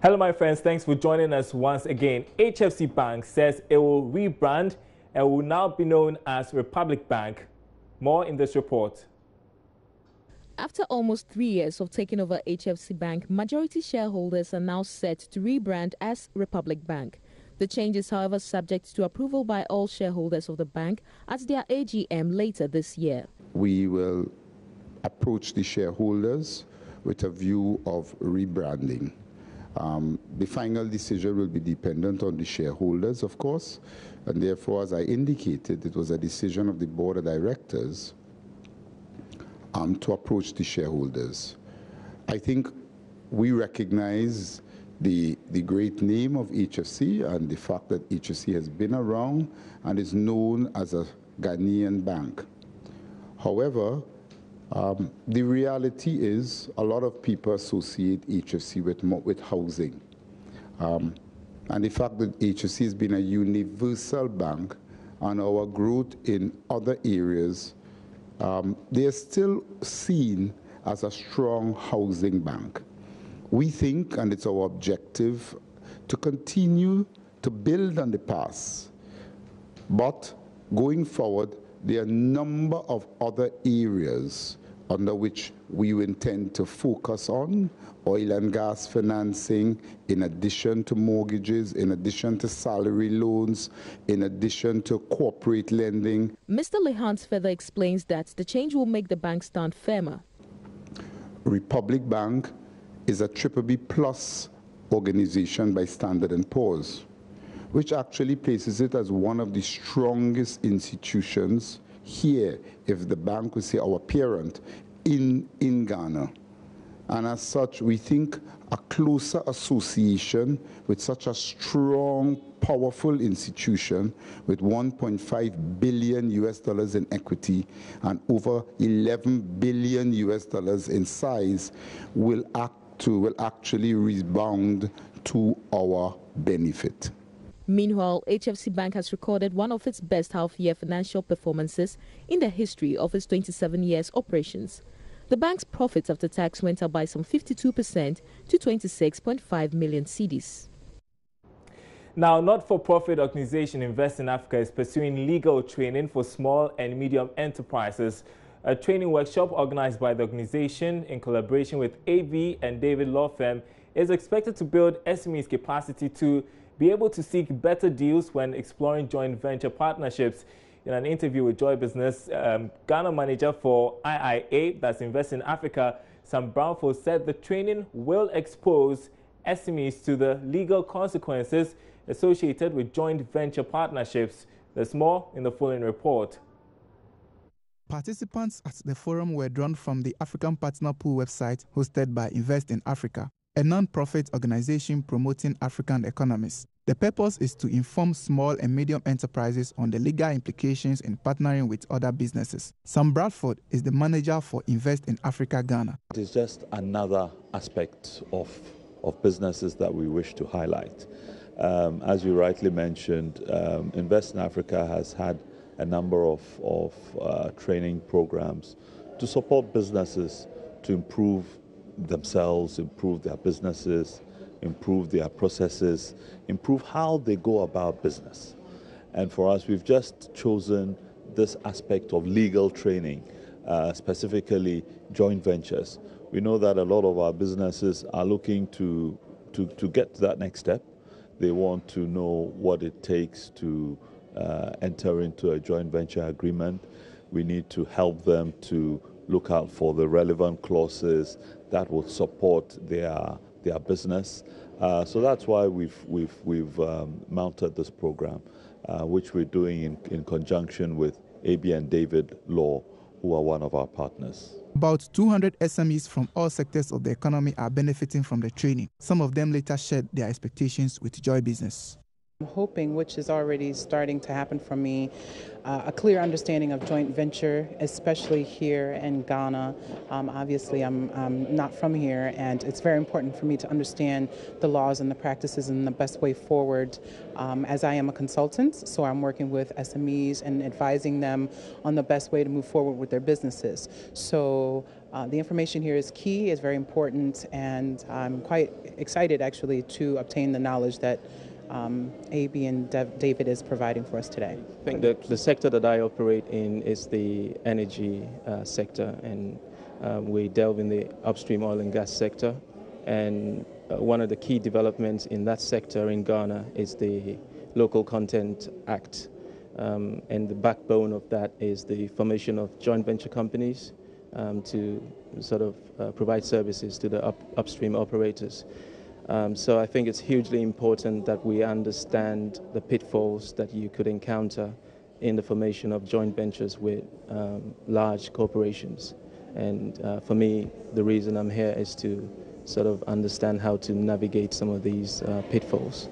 Hello, my friends. Thanks for joining us once again. HFC Bank says it will rebrand and will now be known as Republic Bank. More in this report. After almost 3 years of taking over HFC Bank, majority shareholders are now set to rebrand as Republic Bank. The change is, however, subject to approval by all shareholders of the bank at their AGM later this year. We will approach the shareholders with a view of rebranding. The final decision will be dependent on the shareholders, of course, and therefore, as I indicated, it was a decision of the board of directors to approach the shareholders. I think we recognize the great name of HFC and the fact that HFC has been around and is known as a Ghanaian bank. However, the reality is a lot of people associate HFC with housing. And the fact that HFC has been a universal bank and our growth in other areas, they are still seen as a strong housing bank. We think, and it's our objective, to continue to build on the past. But going forward, there are a number of other areas under which we intend to focus on: oil and gas financing, in addition to mortgages, in addition to salary loans, in addition to corporate lending. Mr. Lehans further explains that the change will make the bank stand firmer. Republic Bank is a BBB plus organization by Standard & Poor's, which actually places it as one of the strongest institutions here, if the bank would say our parent, in Ghana. And as such, we think a closer association with such a strong, powerful institution with $1.5 billion in equity and over $11 billion in size will actually rebound to our benefit. Meanwhile, HFC Bank has recorded one of its best half-year financial performances in the history of its 27 years operations. The bank's profits after tax went up by some 52% to 26.5 million cedis. Now, not-for-profit organization Invest in Africa is pursuing legal training for small and medium enterprises. A training workshop organized by the organization in collaboration with AB and David Law Firm is expected to build SMEs' capacity to be able to seek better deals when exploring joint venture partnerships. In an interview with Joy Business, Ghana manager for IIA, that's Invest in Africa, Sam Brownfield, said the training will expose SMEs to the legal consequences associated with joint venture partnerships. There's more in the following report. Participants at the forum were drawn from the African Partner Pool website hosted by Invest in Africa, a non-profit organization promoting African economies. The purpose is to inform small and medium enterprises on the legal implications in partnering with other businesses. Sam Bradford is the manager for Invest in Africa Ghana. It is just another aspect of businesses that we wish to highlight. As you rightly mentioned, Invest in Africa has had a number of training programs to support businesses to improve themselves, improve their businesses, improve their processes, improve how they go about business. And for us, we've just chosen this aspect of legal training, specifically joint ventures. We know that a lot of our businesses are looking to get to that next step. They want to know what it takes to enter into a joint venture agreement. We need to help them to look out for the relevant clauses that will support their business. So that's why we've mounted this program, which we're doing in conjunction with AB and David Law, who are one of our partners. About 200 SMEs from all sectors of the economy are benefiting from the training. Some of them later shared their expectations with Joy Business. I'm hoping, which is already starting to happen for me, a clear understanding of joint venture, especially here in Ghana. Obviously, I'm not from here, and it's very important for me to understand the laws and the practices and the best way forward, as I am a consultant. So I'm working with SMEs and advising them on the best way to move forward with their businesses. So The information here is key, is very important, and I'm quite excited actually to obtain the knowledge that AB and David is providing for us today. I think the sector that I operate in is the energy sector, and we delve in the upstream oil and gas sector. And one of the key developments in that sector in Ghana is the Local Content Act. And the backbone of that is the formation of joint venture companies to sort of provide services to the upstream operators. So I think it's hugely important that we understand the pitfalls that you could encounter in the formation of joint ventures with large corporations. And for me, the reason I'm here is to sort of understand how to navigate some of these pitfalls.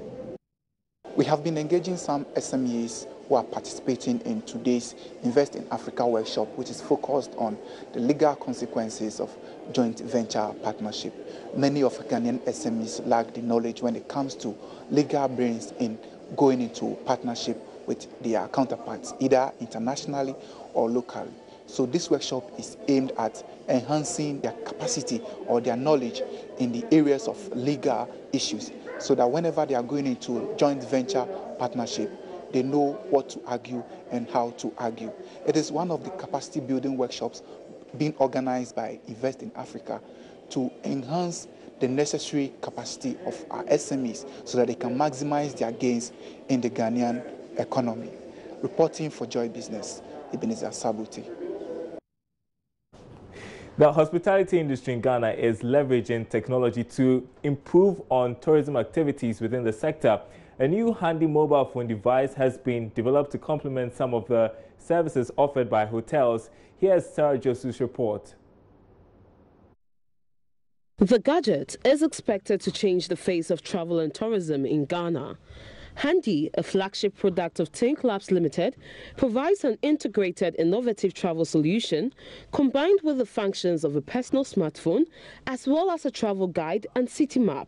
We have been engaging some SMEs who are participating in today's Invest in Africa workshop, which is focused on the legal consequences of joint venture partnership. Many of Ghanaian SMEs lack the knowledge when it comes to legal brains in going into partnership with their counterparts, either internationally or locally. So this workshop is aimed at enhancing their capacity or their knowledge in the areas of legal issues, so that whenever they are going into joint venture partnership, they know what to argue and how to argue. It is one of the capacity building workshops being organized by Invest in Africa to enhance the necessary capacity of our SMEs so that they can maximize their gains in the Ghanaian economy. Reporting for Joy Business, Ebenezer Sabuti. The hospitality industry in Ghana is leveraging technology to improve on tourism activities within the sector. A new handy mobile phone device has been developed to complement some of the services offered by hotels. Here's Sarah Josu's report. The gadget is expected to change the face of travel and tourism in Ghana. Handy, a flagship product of Think Labs Limited, provides an integrated, innovative travel solution combined with the functions of a personal smartphone as well as a travel guide and city map.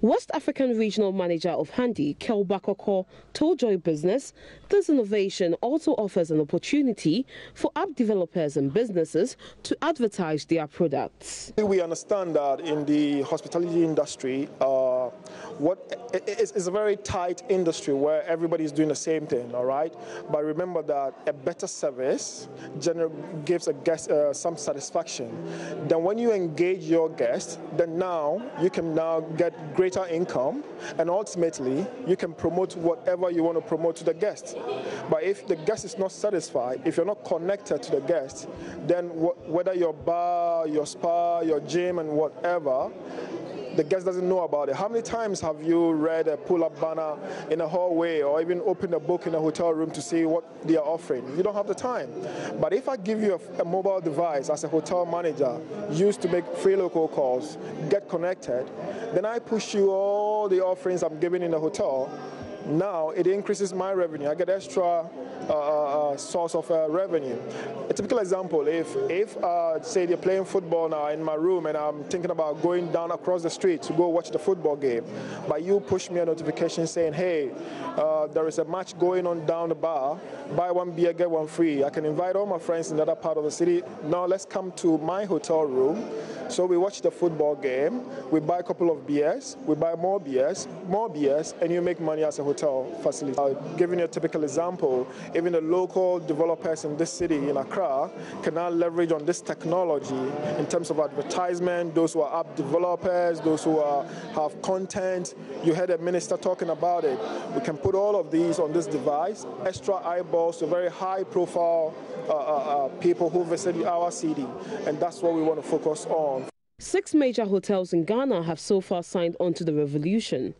West African Regional Manager of Handy, Kel Bakoko, told Joy Business this innovation also offers an opportunity for app developers and businesses to advertise their products. We understand that in the hospitality industry, it's a very tight industry where everybody is doing the same thing, all right? But remember that a better service gives a guest some satisfaction. Then when you engage your guest, then now you can now get greater income, and ultimately you can promote whatever you want to promote to the guest. But if the guest is not satisfied, if you're not connected to the guest, then whether your bar, your spa, your gym and whatever, the guest doesn't know about it. How many times have you read a pull-up banner in a hallway or even opened a book in a hotel room to see what they are offering? You don't have the time. But if I give you a mobile device as a hotel manager used to make free local calls, get connected, then I push you all the offerings I'm giving in the hotel. Now it increases my revenue. I get extra source of revenue. A typical example, if say they're playing football now in my room and I'm thinking about going down across the street to go watch the football game, but you push me a notification saying, hey, there is a match going on down the bar, buy one beer, get one free. I can invite all my friends in the other part of the city. Now let's come to my hotel room. So we watch the football game, we buy a couple of beers, we buy more beers, and you make money as a hotel facility. Giving you a typical example, even the local developers in this city, in Accra, can now leverage on this technology in terms of advertisement, those who are app developers, those who have content. You heard a minister talking about it. We can put all of these on this device, extra eyeballs to very high profile people who visit our city, and that's what we want to focus on. 6 major hotels in Ghana have so far signed on to the revolution.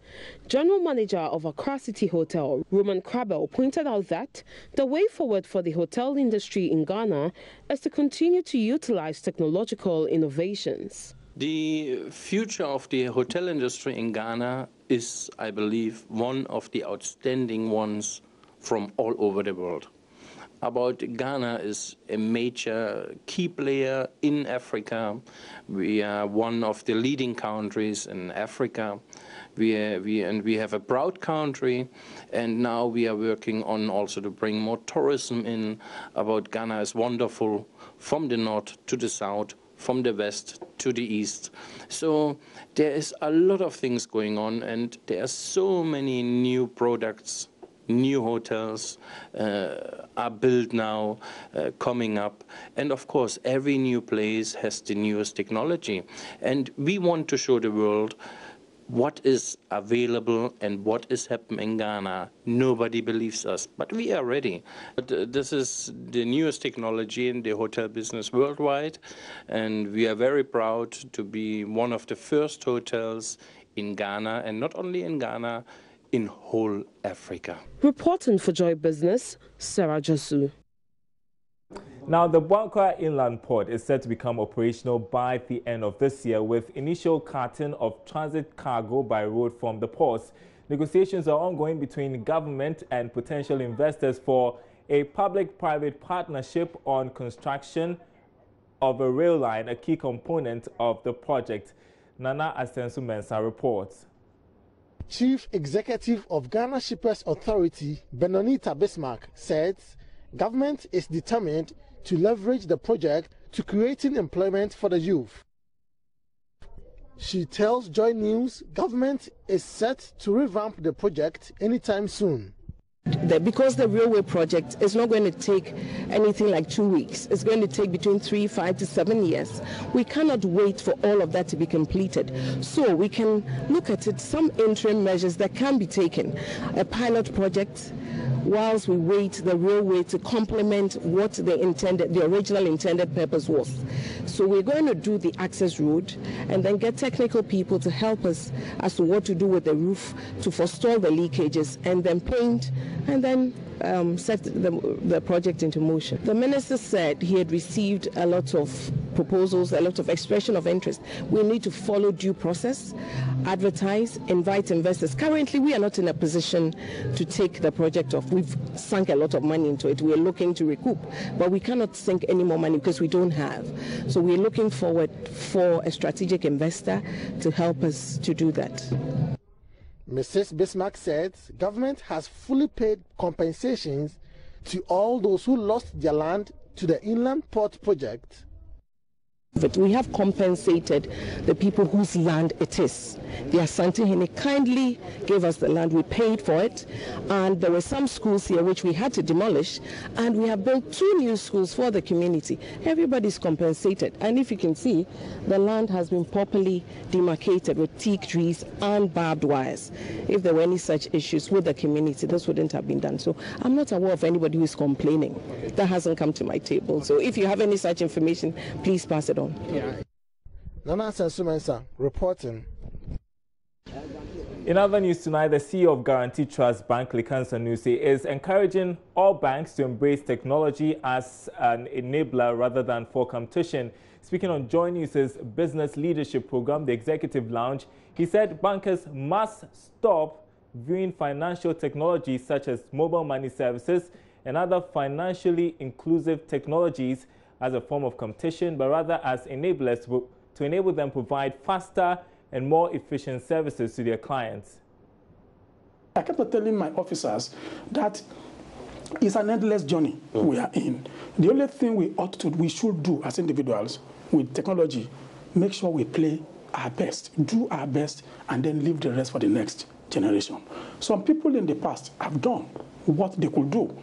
General Manager of Accra City Hotel, Roman Krabel, pointed out that the way forward for the hotel industry in Ghana is to continue to utilize technological innovations. The future of the hotel industry in Ghana is, I believe, one of the outstanding ones from all over the world. Ghana is a major key player in Africa. We are one of the leading countries in Africa. We have a proud country, and now we are working on also to bring more tourism in. Ghana is wonderful from the north to the south, from the west to the east. So there is a lot of things going on, and there are so many new products, new hotels are built now, coming up. And of course, every new place has the newest technology. And we want to show the world what is available and what is happening in Ghana. Nobody believes us, but we are ready. But, this is the newest technology in the hotel business worldwide, and we are very proud to be one of the first hotels in Ghana, and not only in Ghana, in whole Africa. Reporting for Joy Business, Sarah Josu. Now, the Buankwa Inland Port is set to become operational by the end of this year, with initial carting of transit cargo by road from the ports. Negotiations are ongoing between government and potential investors for a public-private partnership on construction of a rail line, a key component of the project. Nana Asensu Mensah reports. Chief Executive of Ghana Shippers Authority, Benonita Bismarck, said government is determined to leverage the project to creating employment for the youth. She tells JoyNews government is set to revamp the project anytime soon. Because the railway project is not going to take anything like 2 weeks. It's going to take between 3, 5 to 7 years. We cannot wait for all of that to be completed. So we can look at it, some interim measures that can be taken. A pilot project, whilst we wait the railway to complement what the original intended purpose was. So we're going to do the access road and then get technical people to help us as to what to do with the roof to forestall the leakages, and then paint, and then set the project into motion. The minister said he had received a lot of proposals, a lot of expression of interest. We need to follow due process, advertise, invite investors. Currently, we are not in a position to take the project off. We've sunk a lot of money into it. We're looking to recoup, but we cannot sink any more money because we don't have. So we're looking forward for a strategic investor to help us to do that. Mrs. Bismarck said government has fully paid compensations to all those who lost their land to the inland port project. But we have compensated the people whose land it is. The Asante Hene kindly gave us the land, we paid for it, and there were some schools here which we had to demolish, and we have built 2 new schools for the community. Everybody's compensated, and if you can see, the land has been properly demarcated with teak trees and barbed wires. If there were any such issues with the community, this wouldn't have been done. So I'm not aware of anybody who is complaining. That hasn't come to my table. So if you have any such information, please pass it on. Nana Asensu Mensah reporting. In other news tonight, the CEO of Guarantee Trust Bank, Likan Sanusi, is encouraging all banks to embrace technology as an enabler rather than for competition. Speaking on JoyNews' business leadership program, The Executive Lounge, he said bankers must stop viewing financial technology such as mobile money services and other financially inclusive technologies as a form of competition, but rather as enablers to enable them provide faster and more efficient services to their clients. I kept telling my officers that it's an endless journey we are in. The only thing we should do as individuals with technology, make sure we play our best, do our best, and then leave the rest for the next generation. Some people in the past have done what they could do.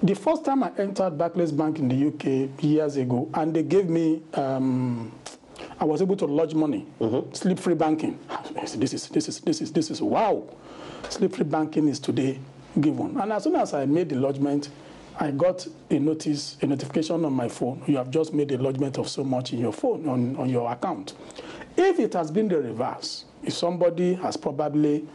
The first time I entered Barclays Bank in the UK years ago, and they gave me, I was able to lodge money, slip-free banking. This is wow. Slip-free banking is today given. And as soon as I made the lodgement, I got a notification on my phone. You have just made a lodgement of so much in your phone, on your account. If it has been the reverse, if somebody has probably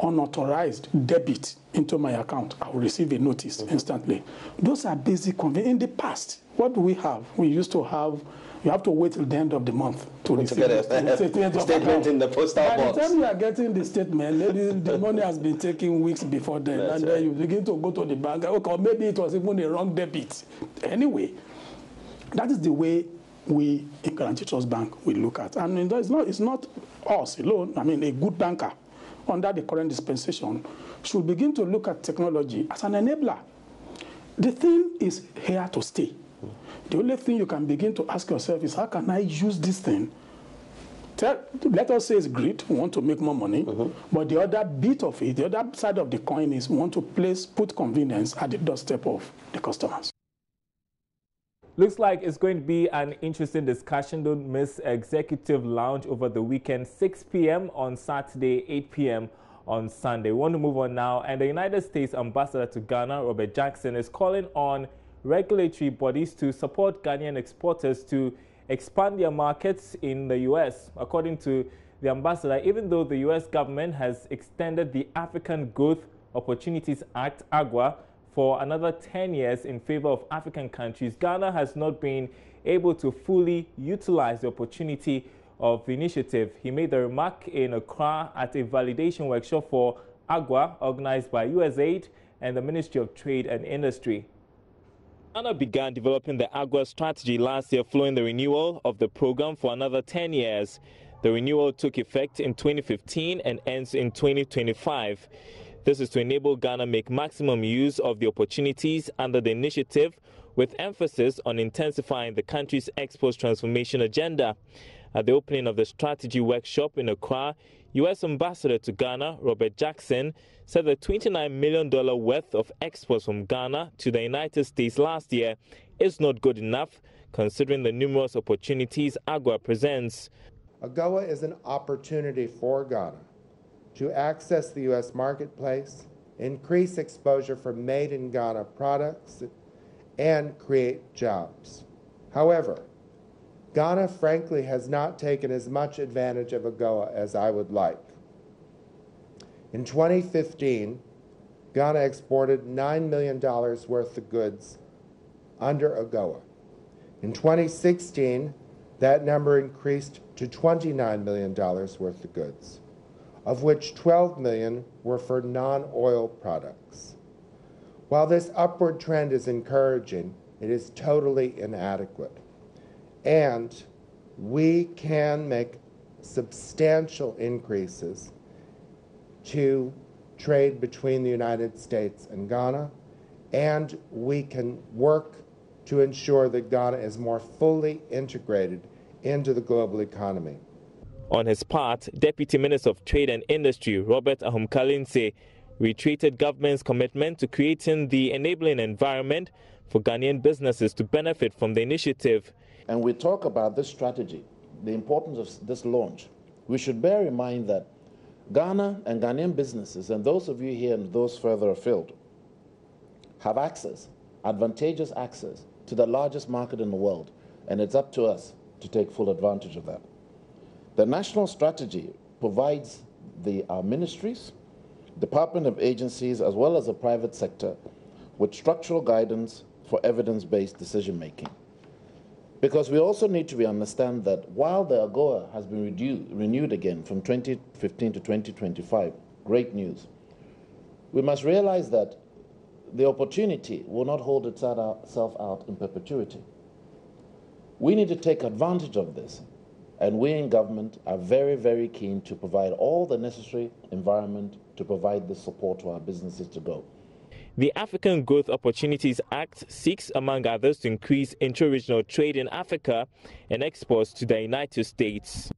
unauthorized debit into my account, I will receive a notice instantly. Those are basic convenience. In the past, what do we have? We used to have, you have to wait till the end of the month to receive a statement in the postal box. By the time you are getting the statement, the money has been taken weeks before then. That's and then you begin to go to the bank. Okay, or maybe it was even a wrong debit. Anyway, that is the way we in Guarantee Trust Bank we look at. And it's not us alone. I mean, a good banker under the current dispensation should begin to look at technology as an enabler. The thing is here to stay. The only thing you can begin to ask yourself is, how can I use this thing? Let us say it's greed, we want to make more money, but the other bit of it, the other side of the coin is we want to put convenience at the doorstep of the customers. Looks like it's going to be an interesting discussion. Don't miss Executive Lounge over the weekend, 6 p.m. on Saturday, 8 p.m. on Sunday. We want to move on now, and the United States Ambassador to Ghana, Robert Jackson, is calling on regulatory bodies to support Ghanaian exporters to expand their markets in the U.S. According to the ambassador, even though the U.S. government has extended the African Growth Opportunities Act, AGWA, for another 10 years in favor of African countries, Ghana has not been able to fully utilize the opportunity of the initiative. He made the remark in Accra at a validation workshop for AGWA organized by USAID and the Ministry of Trade and Industry. Ghana began developing the AGWA strategy last year following the renewal of the program for another 10 years. The renewal took effect in 2015 and ends in 2025. This is to enable Ghana make maximum use of the opportunities under the initiative, with emphasis on intensifying the country's export transformation agenda. At the opening of the strategy workshop in Accra, U.S. Ambassador to Ghana, Robert Jackson, said the $29 million worth of exports from Ghana to the United States last year is not good enough, considering the numerous opportunities AGWA presents. AGWA is an opportunity for Ghana to access the U.S. marketplace, increase exposure for made-in-Ghana products, and create jobs. However, Ghana, frankly, has not taken as much advantage of AGOA as I would like. In 2015, Ghana exported $9 million worth of goods under AGOA. In 2016, that number increased to $29 million worth of goods, of which $12 million were for non-oil products. While this upward trend is encouraging, it is totally inadequate. And we can make substantial increases to trade between the United States and Ghana, and we can work to ensure that Ghana is more fully integrated into the global economy. On his part, Deputy Minister of Trade and Industry Robert Ahumkalinse reiterated government's commitment to creating the enabling environment for Ghanaian businesses to benefit from the initiative. And we talk about this strategy, the importance of this launch. We should bear in mind that Ghana and Ghanaian businesses, and those of you here and those further afield, have access, advantageous access, to the largest market in the world, and it's up to us to take full advantage of that. The national strategy provides our ministries, department of agencies, as well as the private sector, with structural guidance for evidence-based decision-making. Because we also need to understand that while the AGOA has been renewed again from 2015 to 2025, great news, we must realize that the opportunity will not hold itself out in perpetuity. We need to take advantage of this, and we in government are very, very keen to provide all the necessary environment to provide the support to our businesses to go. The African Growth Opportunities Act seeks, among others, to increase intra-regional trade in Africa and exports to the United States.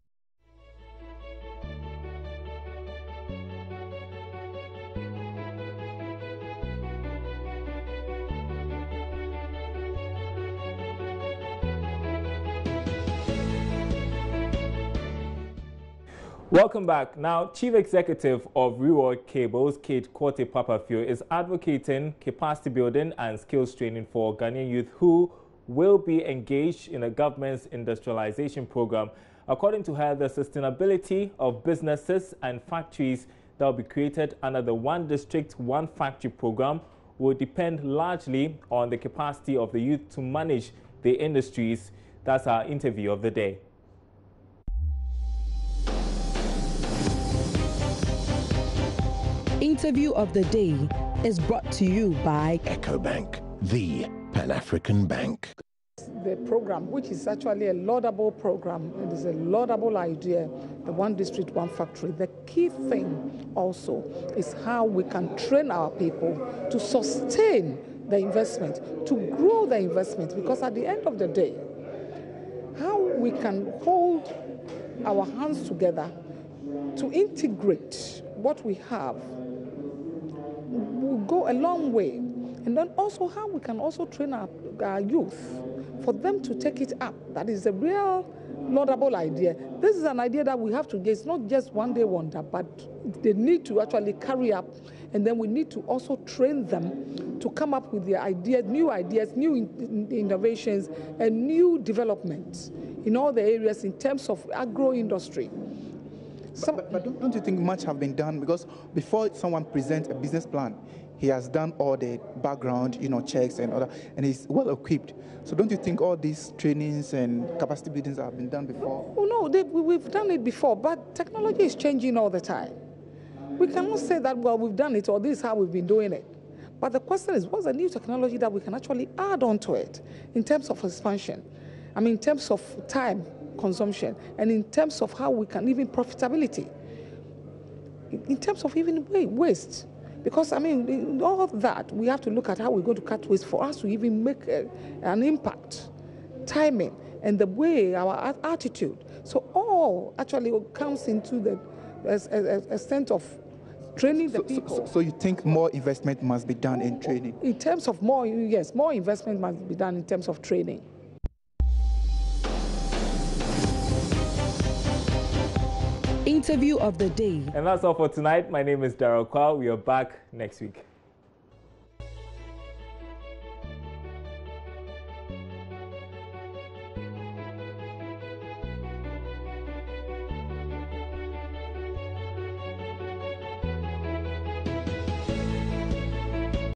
Welcome back. Now, Chief Executive of Reworld Cables, Kate Korte Papafio, is advocating capacity building and skills training for Ghanaian youth who will be engaged in the government's industrialization program. According to her, the sustainability of businesses and factories that will be created under the One District, One Factory program will depend largely on the capacity of the youth to manage the industries. That's our interview of the day. Interview of the day is brought to you by EcoBank, the Pan-African Bank. The program, which is actually a laudable program, it is a laudable idea, the One District, One Factory. The key thing also is how we can train our people to sustain the investment, to grow the investment, because at the end of the day, how we can hold our hands together to integrate what we have will go a long way. And then also how we can also train our youth for them to take it up. That is a real laudable idea. This is an idea that we have to get. It's not just one day wonder, but they need to actually carry up, and then we need to also train them to come up with their ideas, new innovations, and new developments in all the areas in terms of agro-industry. But don't you think much have been done? Because before someone presents a business plan, he has done all the background, checks and other, and he's well equipped. So don't you think all these trainings and capacity buildings have been done before? Oh no, we've done it before, but technology is changing all the time. We cannot say that, well, we've done it or this is how we've been doing it. But the question is, what's the new technology that we can actually add on to it in terms of expansion? I mean, in terms of time consumption, and in terms of how we can even profitability, in terms of even waste. Because, I mean, in all of that, we have to look at how we're going to cut waste for us to even make an impact, timing, and the way, our attitude. So all actually comes into the extent of training the people. So you think more investment must be done in training? In terms of more, yes, more investment must be done in terms of training. Interview of the day. And that's all for tonight. My name is Darryl Kwao. We are back next week.